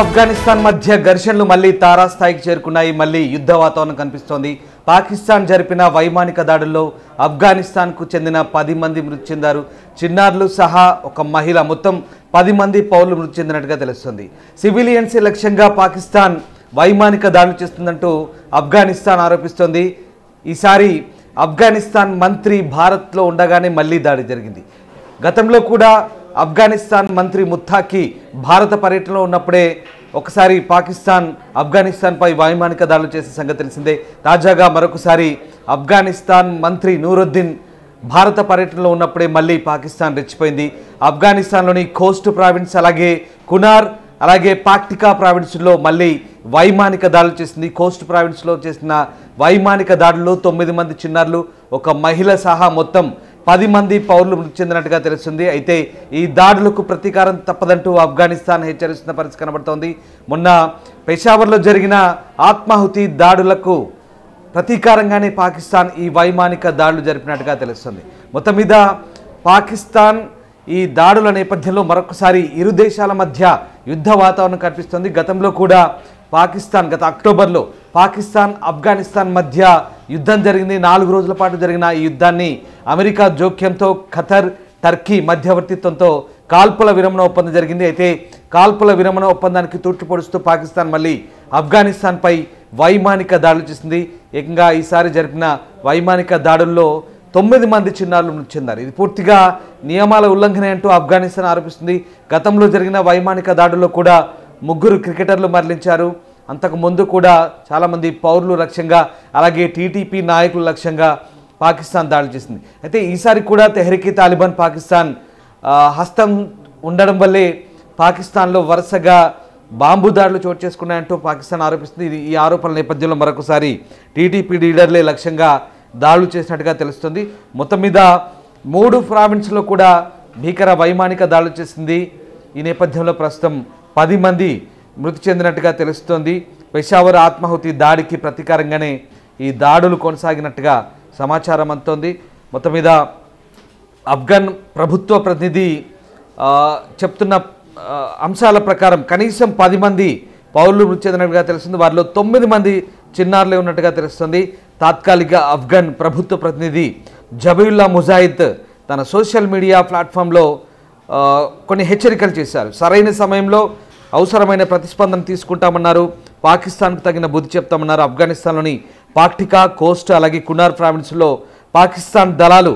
ఆఫ్ఘనిస్తాన్ మధ్య ఘర్షణలు మళ్లీ తారాస్థాయికి చేరుకున్నాయి. మళ్లీ యుద్ధ వాతావరణం కనిపిస్తోంది. పాకిస్తాన్ జరిపిన వైమానిక దాడుల్లో ఆఫ్ఘనిస్తాన్కు చెందిన 10 మంది మృతి చెందారు. చిన్నారులు సహా ఒక మహిళ, మొత్తం 10 మంది పౌరులు మృతి చెందినట్టుగా తెలుస్తుంది. సివిలియన్స్ లక్ష్యంగా పాకిస్తాన్ వైమానిక దాడులు చేస్తుందంటూ ఆఫ్ఘనిస్తాన్ ఆరోపిస్తోంది. ఈసారి ఆఫ్ఘనిస్తాన్ మంత్రి భారత్లో ఉండగానే మళ్లీ దాడి జరిగింది. గతంలో కూడా ఆఫ్ఘనిస్తాన్ మంత్రి ముత్తాకి భారత పర్యటనలో ఉన్నప్పుడే ఒకసారి పాకిస్తాన్ ఆఫ్ఘనిస్తాన్పై వైమానిక దాడులు చేసే సంగతి తెలిసిందే. తాజాగా మరొకసారి ఆఫ్ఘనిస్తాన్ మంత్రి నూరుద్దీన్ భారత పర్యటనలో ఉన్నప్పుడే మళ్ళీ పాకిస్తాన్ రెచ్చిపోయింది. ఆఫ్ఘనిస్తాన్లోని కోస్ట్ ప్రావిన్స్, అలాగే కునార్, అలాగే పాక్టికా ప్రావిన్స్లో మళ్ళీ వైమానిక దాడులు చేసింది. కోస్ట్ ప్రావిన్స్లో చేసిన వైమానిక దాడుల్లో 9 మంది చిన్నారులు, ఒక మహిళ సహా మొత్తం 10 మంది పౌరులు మృతి చెందినట్టుగా తెలుస్తుంది. అయితే ఈ దాడులకు ప్రతీకారం తప్పదంటూ ఆఫ్ఘనిస్తాన్ హెచ్చరిస్తున్న పరిస్థితి కనబడుతోంది. మొన్న పెషావర్లో జరిగిన ఆత్మాహుతి దాడులకు ప్రతీకారంగానే పాకిస్తాన్ ఈ వైమానిక దాడులు జరిపినట్టుగా తెలుస్తుంది. మొత్తం మీద పాకిస్తాన్ ఈ దాడుల నేపథ్యంలో మరొకసారి ఇరు దేశాల మధ్య యుద్ధ వాతావరణం కనిపిస్తుంది. గతంలో కూడా పాకిస్తాన్ గత అక్టోబర్లో పాకిస్తాన్ ఆఫ్ఘనిస్తాన్ మధ్య యుద్ధం జరిగింది. 4 రోజుల పాటు జరిగిన ఈ యుద్ధాన్ని అమెరికా జోక్యంతో, ఖతర్, టర్కీ మధ్యవర్తిత్వంతో కాల్పుల విరమణ ఒప్పందం జరిగింది. అయితే కాల్పుల విరమణ ఒప్పందానికి తూట్లు పొడుస్తూ పాకిస్తాన్ మళ్ళీ ఆఫ్ఘనిస్తాన్పై వైమానిక దాడులు చేసింది. ఏకంగా ఈసారి జరిపిన వైమానిక దాడుల్లో 9 మంది చిన్నారులు మృతి చెందారు. ఇది పూర్తిగా నియమాల ఉల్లంఘన అంటూ ఆఫ్ఘనిస్తాన్ ఆరోపిస్తుంది. గతంలో జరిగిన వైమానిక దాడుల్లో కూడా 3 క్రికెటర్లు మరణించారు. అంతకు ముందు కూడా చాలామంది పౌరులు లక్ష్యంగా, అలాగే టీటీపీ నాయకుల లక్ష్యంగా పాకిస్తాన్ దాడులు చేసింది. అయితే ఈసారి కూడా తెహ్రీక్ తాలిబాన్ పాకిస్తాన్ హస్తం ఉండడం వల్లే పాకిస్తాన్లో వరుసగా బాంబు దాడులు చోటు చేసుకున్నాయంటూ పాకిస్తాన్ ఆరోపిస్తుంది. ఈ ఆరోపణల నేపథ్యంలో మరొకసారి టీటీపీ లీడర్లే లక్ష్యంగా దాడులు చేసినట్టుగా తెలుస్తుంది. మొత్తం మీద 3 ప్రావిన్స్లో కూడా భీకర వైమానిక దాడులు చేసింది. ఈ నేపథ్యంలో ప్రస్తుతం 10 మంది మృతి చెందినట్టుగా తెలుస్తోంది. పెషావర్ ఆత్మాహుతి దాడికి ప్రతీకారంగానే ఈ దాడులు కొనసాగినట్టుగా సమాచారం అందుతోంది. మొత్తం మీద ఆఫ్ఘన్ ప్రభుత్వ ప్రతినిధి చెప్తున్న అంశాల ప్రకారం కనీసం 10 మంది పౌరులు మృతి చెందినట్టుగా తెలుస్తుంది. వారిలో 9 మంది చిన్నారులే ఉన్నట్టుగా తెలుస్తుంది. తాత్కాలిక ఆఫ్ఘన్ ప్రభుత్వ ప్రతినిధి జబీయుల్లా ముజాహిద్ తన సోషల్ మీడియా ప్లాట్ఫామ్లో కొన్ని హెచ్చరికలు చేశారు. సరైన సమయంలో అవసరమైన ప్రతిస్పందన తీసుకుంటామన్నారు. పాకిస్తాన్కు తగిన బుద్ధి చెప్తామన్నారు. ఆఫ్ఘనిస్తాన్లోని పాక్టికా, కోస్ట్, అలాగే కునార్ ప్రావిన్స్లో పాకిస్తాన్ దళాలు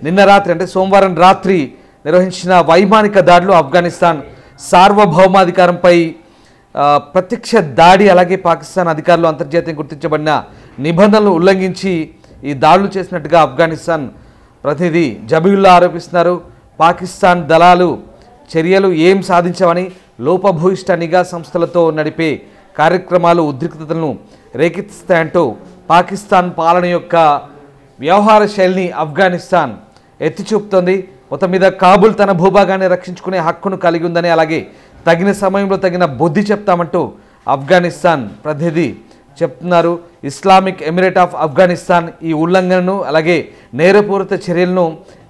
నిన్న రాత్రి, అంటే సోమవారం రాత్రి నిర్వహించిన వైమానిక దాడులు ఆఫ్ఘనిస్తాన్ సార్వభౌమాధికారంపై ప్రత్యక్ష దాడి, అలాగే పాకిస్తాన్ అధికారులు అంతర్జాతీయంగా గుర్తించబడిన నిబంధనలు ఉల్లంఘించి ఈ దాడులు చేసినట్టుగా ఆఫ్ఘనిస్తాన్ ప్రతినిధి జబీయుల్లా ఆరోపిస్తున్నారు. పాకిస్తాన్ దళాలు చర్యలు ఏం సాధించవని, లోపభూయిష్ట నిఘా సంస్థలతో నడిపే కార్యక్రమాలు ఉద్రిక్తతలను రేకెత్తిస్తాయంటూ పాకిస్తాన్ పాలన యొక్క వ్యవహార శైలిని ఆఫ్ఘనిస్తాన్ ఎత్తి చూపుతోంది. మొత్తం మీద కాబుల్ తన భూభాగాన్ని రక్షించుకునే హక్కును కలిగి ఉందని, అలాగే తగిన సమయంలో తగిన బుద్ధి చెప్తామంటూ ఆఫ్ఘనిస్తాన్ ప్రతినిధి చెప్తున్నారు. ఇస్లామిక్ ఎమిరేట్ ఆఫ్ ఆఫ్ఘనిస్తాన్ ఈ ఉల్లంఘనను, అలాగే నేరపూరిత చర్యలను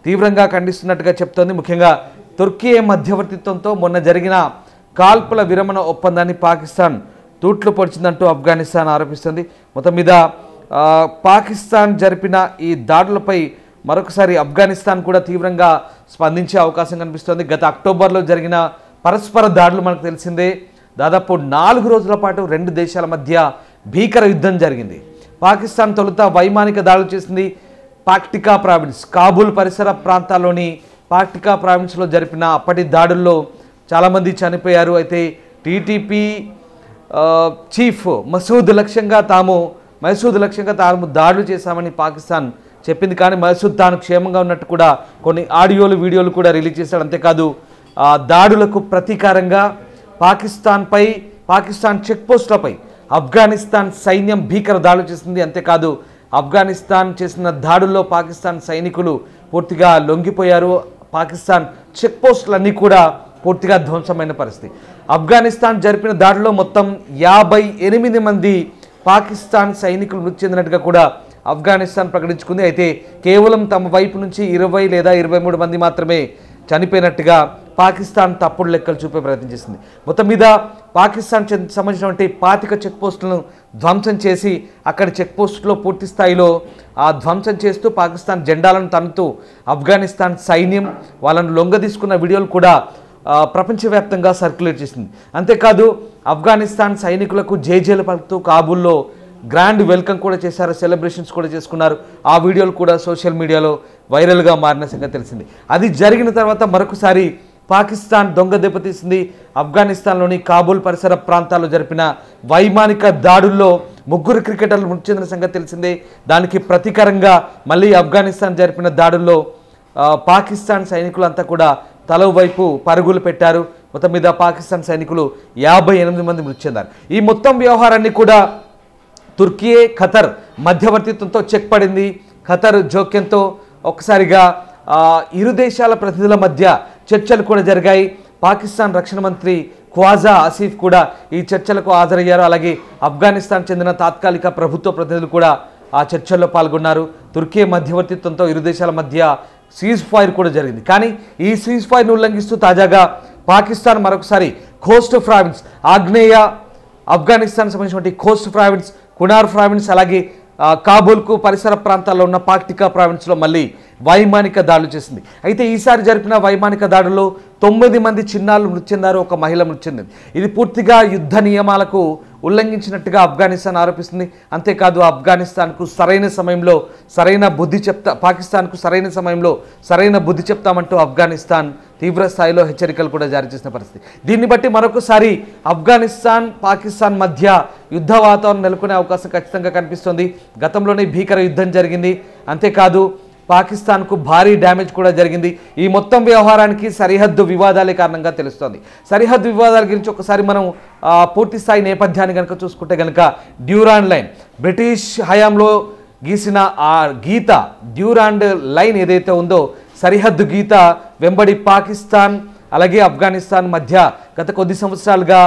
తీవ్రంగా ఖండిస్తున్నట్టుగా చెప్తోంది. ముఖ్యంగా తుర్కీ మధ్యవర్తిత్వంతో మొన్న జరిగిన కాల్పుల విరమణ ఒప్పందాన్ని పాకిస్తాన్ తూట్లు పొడిచిందంటూ ఆఫ్ఘనిస్తాన్ ఆరోపిస్తుంది. మొత్తం మీద పాకిస్తాన్ జరిపిన ఈ దాడులపై మరొకసారి ఆఫ్ఘనిస్తాన్ కూడా తీవ్రంగా స్పందించే అవకాశం కనిపిస్తోంది. గత అక్టోబర్లో జరిగిన పరస్పర దాడులు మనకు తెలిసిందే. దాదాపు 4 రోజుల పాటు 2 దేశాల మధ్య భీకర యుద్ధం జరిగింది. పాకిస్తాన్ తొలుత వైమానిక దాడులు చేసింది. పాక్టికా ప్రావిన్స్, కాబూల్ పరిసర ప్రాంతాల్లోని పాక్టికా ప్రావిన్స్లో జరిపిన అప్పటి దాడుల్లో చాలామంది చనిపోయారు. అయితే టీటీపీ చీఫ్ మసూద్ లక్ష్యంగా తాము దాడులు చేశామని పాకిస్తాన్ చెప్పింది. కానీ మసూద్ తాను క్షేమంగా ఉన్నట్టు కూడా కొన్ని ఆడియోలు, వీడియోలు కూడా రిలీజ్ చేశాడు. అంతేకాదు దాడులకు ప్రతీకారంగా పాకిస్తాన్ చెక్ పోస్టులపై ఆఫ్ఘనిస్తాన్ సైన్యం భీకర దాడులు చేసింది. అంతేకాదు ఆఫ్ఘనిస్తాన్ చేసిన దాడుల్లో పాకిస్తాన్ సైనికులు పూర్తిగా లొంగిపోయారు. పాకిస్తాన్ చెక్ పోస్టులన్నీ కూడా పూర్తిగా ధ్వంసమైన పరిస్థితి. ఆఫ్ఘనిస్తాన్ జరిపిన దాడిలో మొత్తం 58 మంది పాకిస్తాన్ సైనికులు మృతి చెందినట్టుగా కూడా ఆఫ్ఘనిస్తాన్ ప్రకటించుకుంది. అయితే కేవలం తమ వైపు నుంచి 20 లేదా 23 మంది మాత్రమే చనిపోయినట్టుగా పాకిస్తాన్ తప్పుడు లెక్కలు చూపే ప్రయత్నం చేసింది. మొత్తం మీద పాకిస్తాన్ సంబంధించినటువంటి 25 చెక్ పోస్టులను ధ్వంసం చేసి అక్కడ చెక్ పోస్టులో పూర్తి స్థాయిలో ధ్వంసం చేస్తూ పాకిస్తాన్ జెండాలను తన్నుతూ ఆఫ్ఘనిస్తాన్ సైన్యం వాళ్ళను లొంగదీసుకున్న వీడియోలు కూడా ప్రపంచవ్యాప్తంగా సర్క్యులేట్ చేసింది. అంతేకాదు ఆఫ్ఘనిస్తాన్ సైనికులకు జేజేలు పలుకుతూ కాబూల్లో గ్రాండ్ వెల్కమ్ కూడా చేశారు, సెలబ్రేషన్స్ కూడా చేసుకున్నారు. ఆ వీడియోలు కూడా సోషల్ మీడియాలో వైరల్గా మారిన సంగతి తెలిసింది. అది జరిగిన తర్వాత మరొకసారి పాకిస్తాన్ దొంగ దెబ్బతీసింది. ఆఫ్ఘనిస్తాన్లోని కాబూల్ పరిసర ప్రాంతాల్లో జరిపిన వైమానిక దాడుల్లో 3 క్రికెటర్లు మృతి చెందిన సంగతి తెలిసిందే. దానికి ప్రతీకారంగా మళ్ళీ ఆఫ్ఘనిస్తాన్ జరిపిన దాడుల్లో పాకిస్తాన్ సైనికులంతా కూడా తల వైపు పరుగులు పెట్టారు. మొత్తం మీద పాకిస్తాన్ సైనికులు 58 మంది మృతి చెందారు. ఈ మొత్తం వ్యవహారాన్ని కూడా తుర్కీ, ఖతర్ మధ్యవర్తిత్వంతో చెక్ పడింది. ఖతర్ జోక్యంతో ఒక్కసారిగా ఇరు దేశాల ప్రతినిధుల మధ్య చర్చలు కూడా జరిగాయి. పాకిస్తాన్ రక్షణ మంత్రి ఖ్వాజా ఆసిఫ్ కూడా ఈ చర్చలకు హాజరయ్యారు. అలాగే ఆఫ్ఘనిస్తాన్ చెందిన తాత్కాలిక ప్రభుత్వ ప్రతినిధులు కూడా ఆ చర్చల్లో పాల్గొన్నారు. తుర్కీ మధ్యవర్తిత్వంతో ఇరు దేశాల మధ్య సీజ్ ఫైర్ కూడా జరిగింది. కానీ ఈ సీజ్ ఫైర్ను ఉల్లంఘిస్తూ తాజాగా పాకిస్తాన్ మరొకసారి కోస్ట్ ప్రావిన్స్, ఆగ్నేయ ఆఫ్ఘనిస్తాన్ సంబంధించినటువంటి కోస్ట్ ప్రావిన్స్, కునార్ ప్రావిన్స్, అలాగే కాబూల్కు పరిసర ప్రాంతాల్లో ఉన్న పాక్టికా ప్రావిన్స్లో మళ్ళీ వైమానిక దాడులు చేసింది. అయితే ఈసారి జరిపిన వైమానిక దాడుల్లో 9 మంది చిన్నారులు మృతి చెందారు, 1 మహిళ మృతి చెందింది. ఇది పూర్తిగా యుద్ధ నియమాలకు ఉల్లంఘించినట్టుగా ఆఫ్ఘనిస్తాన్ ఆరోపిస్తుంది. అంతేకాదు ఆఫ్ఘనిస్తాన్కు సరైన సమయంలో సరైన బుద్ధి పాకిస్తాన్కు సరైన సమయంలో సరైన బుద్ధి చెప్తామంటూ ఆఫ్ఘనిస్తాన్ తీవ్ర స్థాయిలో హెచ్చరికలు కూడా జారీ చేసిన పరిస్థితి. దీన్ని బట్టి మరొకసారి ఆఫ్ఘనిస్తాన్ పాకిస్తాన్ మధ్య యుద్ధ వాతావరణం నెలకొనే అవకాశం ఖచ్చితంగా కనిపిస్తుంది. గతంలోనే భీకర యుద్ధం జరిగింది. అంతేకాదు పాకిస్తాన్కు భారీ డ్యామేజ్ కూడా జరిగింది. ఈ మొత్తం వ్యవహారానికి సరిహద్దు వివాదాలే కారణంగా తెలుస్తోంది. సరిహద్దు వివాదాల గురించి ఒకసారి మనం పూర్తి స్థాయి నేపథ్యాన్ని కనుక చూసుకుంటే కనుక డ్యూరాండ్ లైన్, బ్రిటిష్ హయాంలో గీసిన ఆ గీత, డ్యూరాండ్ లైన్ ఏదైతే ఉందో సరిహద్దు గీత వెంబడి పాకిస్తాన్ అలాగే ఆఫ్ఘనిస్తాన్ మధ్య గత కొద్ది సంవత్సరాలుగా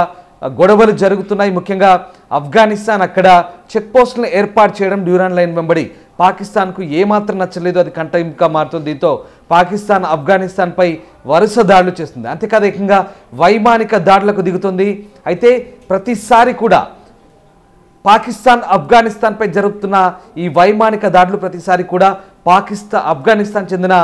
గొడవలు జరుగుతున్నాయి. ముఖ్యంగా ఆఫ్ఘనిస్తాన్ అక్కడ చెక్ పోస్టులను ఏర్పాటు చేయడం డ్యూరాండ్ లైన్ వెంబడి పాకిస్తాన్కు ఏమాత్రం నచ్చలేదు. అది కంటెంప్ట్గా మారుతుంది. దీంతో పాకిస్తాన్ ఆఫ్ఘనిస్తాన్పై వరుస దాడులు చేస్తుంది. అంతేకాదు ఏకంగా వైమానిక దాడులకు దిగుతుంది. అయితే ప్రతిసారి కూడా పాకిస్తాన్ ఆఫ్ఘనిస్తాన్పై జరుగుతున్న ఈ వైమానిక దాడులు ప్రతిసారి కూడా ఆఫ్ఘనిస్తాన్ చెందిన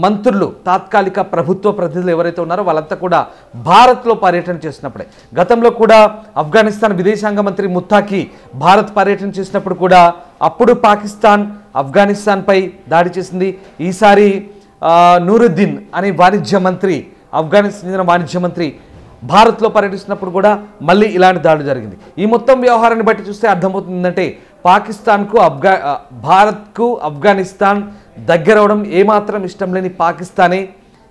మంత్రులు, తాత్కాలిక ప్రభుత్వ ప్రతినిధులు ఎవరైతే ఉన్నారో వాళ్ళంతా కూడా భారత్లో పర్యటన చేసినప్పుడే, గతంలో కూడా ఆఫ్ఘనిస్తాన్ విదేశాంగ మంత్రి ముత్తాకి భారత్ పర్యటన చేసినప్పుడు కూడా అప్పుడు పాకిస్తాన్ ఆఫ్ఘనిస్తాన్పై దాడి చేసింది. ఈసారి నూరుద్దీన్ అనే వాణిజ్య మంత్రి, ఆఫ్ఘనిస్తాన్ చెందిన వాణిజ్య మంత్రి భారత్లో పర్యటిస్తున్నప్పుడు కూడా మళ్ళీ ఇలాంటి దాడులు జరిగింది. ఈ మొత్తం వ్యవహారాన్ని బట్టి చూస్తే అర్థమవుతుందంటే భారత్కు ఆఫ్ఘనిస్తాన్ దగ్గరవడం ఏమాత్రం ఇష్టం లేని పాకిస్తానే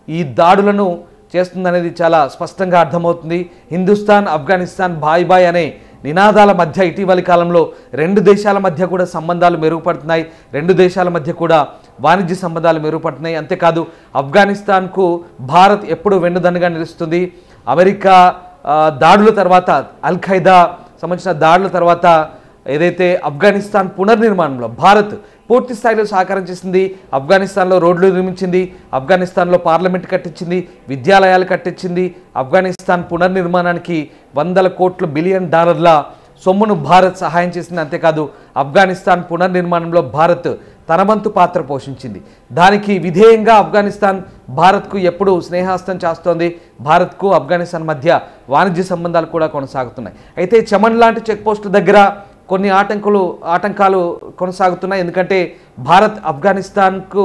ఈ దాడులను చేస్తుందనేది చాలా స్పష్టంగా అర్థమవుతుంది. హిందుస్థాన్, ఆఫ్ఘనిస్తాన్ బాయ్ బాయ్ అనే నినాదాల మధ్య ఇటీవలి కాలంలో 2 దేశాల మధ్య కూడా సంబంధాలు మెరుగుపడుతున్నాయి. 2 దేశాల మధ్య కూడా వాణిజ్య సంబంధాలు మెరుగుపడుతున్నాయి. అంతేకాదు ఆఫ్ఘనిస్తాన్కు భారత్ ఎప్పుడు వెన్నుదన్నుగా నిలుస్తుంది. అమెరికా దాడుల తర్వాత, అల్ ఖైదా సంబంధించిన దాడుల తర్వాత ఏదైతే ఆఫ్ఘనిస్తాన్ పునర్నిర్మాణంలో భారత్ పూర్తి స్థాయిలో సహకారం చేసింది. ఆఫ్ఘనిస్తాన్లో రోడ్లు నిర్మించింది, ఆఫ్ఘనిస్తాన్లో పార్లమెంట్ కట్టించింది, విద్యాలయాలు కట్టించింది. ఆఫ్ఘనిస్తాన్ పునర్నిర్మాణానికి $100 బిలియన్ సొమ్మును భారత్ సహాయం చేసింది. అంతేకాదు ఆఫ్ఘనిస్తాన్ పునర్నిర్మాణంలో భారత్ తన వంతు పాత్ర పోషించింది. దానికి విధేయంగా ఆఫ్ఘనిస్తాన్ భారత్కు ఎప్పుడు స్నేహాస్తం చేస్తోంది. భారత్కు ఆఫ్ఘనిస్తాన్ మధ్య వాణిజ్య సంబంధాలు కూడా కొనసాగుతున్నాయి. అయితే చమన్ లాంటి చెక్ పోస్టుల దగ్గర కొన్ని ఆటంకాలు కొనసాగుతున్నాయి. ఎందుకంటే భారత్ ఆఫ్ఘనిస్తాన్కు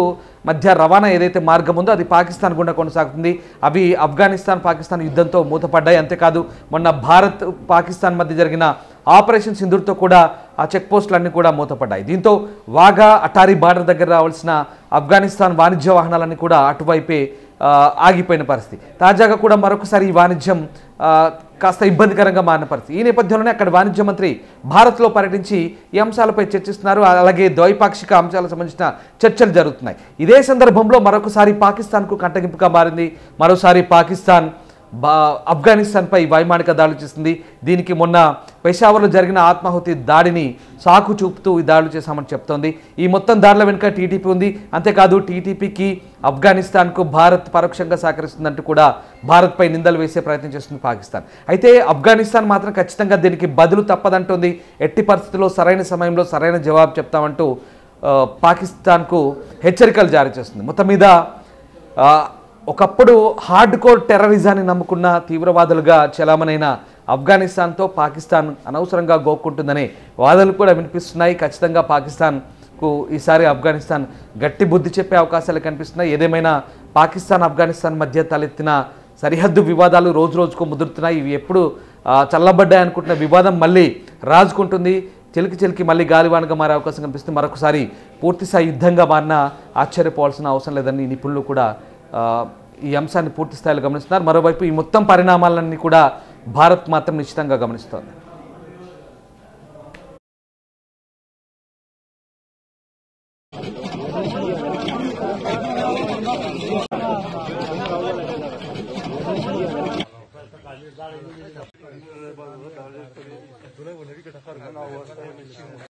మధ్య రవాణా ఏదైతే మార్గం ఉందో అది పాకిస్తాన్ గుండా కొనసాగుతుంది. అవి ఆఫ్ఘనిస్తాన్ పాకిస్తాన్ యుద్ధంతో మూతపడ్డాయి. అంతేకాదు మొన్న భారత్ పాకిస్తాన్ మధ్య జరిగిన ఆపరేషన్ సింధూర్తో కూడా ఆ చెక్ పోస్టులన్నీ కూడా మూతపడ్డాయి. దీంతో వాఘా అటారీ బార్డర్ దగ్గర రావాల్సిన ఆఫ్ఘనిస్తాన్ వాణిజ్య వాహనాలన్నీ కూడా అటువైపే ఆగిపోయిన పరిస్థితి. తాజాగా కూడా మరొకసారి ఈ వాణిజ్యం కాస్త ఇబ్బందికరంగా మారిన పరిస్థితి. ఈ నేపథ్యంలోనే అక్కడ వాణిజ్య మంత్రి భారత్లో పర్యటించి ఈ అంశాలపై చర్చిస్తున్నారు. అలాగే ద్వైపాక్షిక అంశాలకు సంబంధించిన చర్చలు జరుగుతున్నాయి. ఇదే సందర్భంలో మరొకసారి పాకిస్తాన్కు కంటగింపుగా మారింది. మరోసారి పాకిస్తాన్ ఆఫ్ఘనిస్తాన్పై వైమానిక దాడులు చేసింది. దీనికి మొన్న పెషావర్లో జరిగిన ఆత్మాహుతి దాడిని సాకు చూపుతూ ఈ దాడులు చేశామని చెప్తోంది. ఈ మొత్తం దాడుల వెనుక టీటీపీ ఉంది. అంతేకాదు టీటీపీకి ఆఫ్ఘనిస్తాన్కు భారత్ పరోక్షంగా సహకరిస్తుందంటూ కూడా భారత్పై నిందలు వేసే ప్రయత్నం చేస్తుంది పాకిస్తాన్. అయితే ఆఫ్ఘనిస్తాన్ మాత్రం ఖచ్చితంగా దీనికి బదులు తప్పదంటోంది. ఎట్టి పరిస్థితుల్లో సరైన సమయంలో సరైన జవాబు చెప్తామంటూ పాకిస్తాన్కు హెచ్చరికలు జారీ చేస్తుంది. మొత్తం మీద ఒకప్పుడు హార్డ్ కోర్ టెర్రరిజాన్ని నమ్ముకున్న తీవ్రవాదులుగా చలామణైన ఆఫ్ఘనిస్తాన్తో పాకిస్తాన్ అనవసరంగా గోక్కుంటుందనే వాదనలు కూడా వినిపిస్తున్నాయి. ఖచ్చితంగా పాకిస్తాన్కు ఈసారి ఆఫ్ఘనిస్తాన్ గట్టి బుద్ధి చెప్పే అవకాశాలు కనిపిస్తున్నాయి. ఏదేమైనా పాకిస్తాన్ ఆఫ్ఘనిస్తాన్ మధ్య తలెత్తిన సరిహద్దు వివాదాలు రోజు రోజుకు ముదురుతున్నాయి. ఇవి ఎప్పుడు చల్లబడ్డాయి అనుకుంటున్న వివాదం మళ్ళీ రాజుకుంటుంది. చిలికి మళ్ళీ గాలివానగా మారే అవకాశం కనిపిస్తుంది. మరొకసారి పూర్తిస్థాయి యుద్ధంగా మారిన ఆశ్చర్యపోవాల్సిన అవసరం లేదని నిపుణులు కూడా ఈ అంశాన్ని పూర్తి స్థాయిలో గమనిస్తున్నారు. మరోవైపు ఈ మొత్తం పరిణామాలన్నీ కూడా భారత్ మాత్రం నిశ్చితంగా గమనిస్తోంది.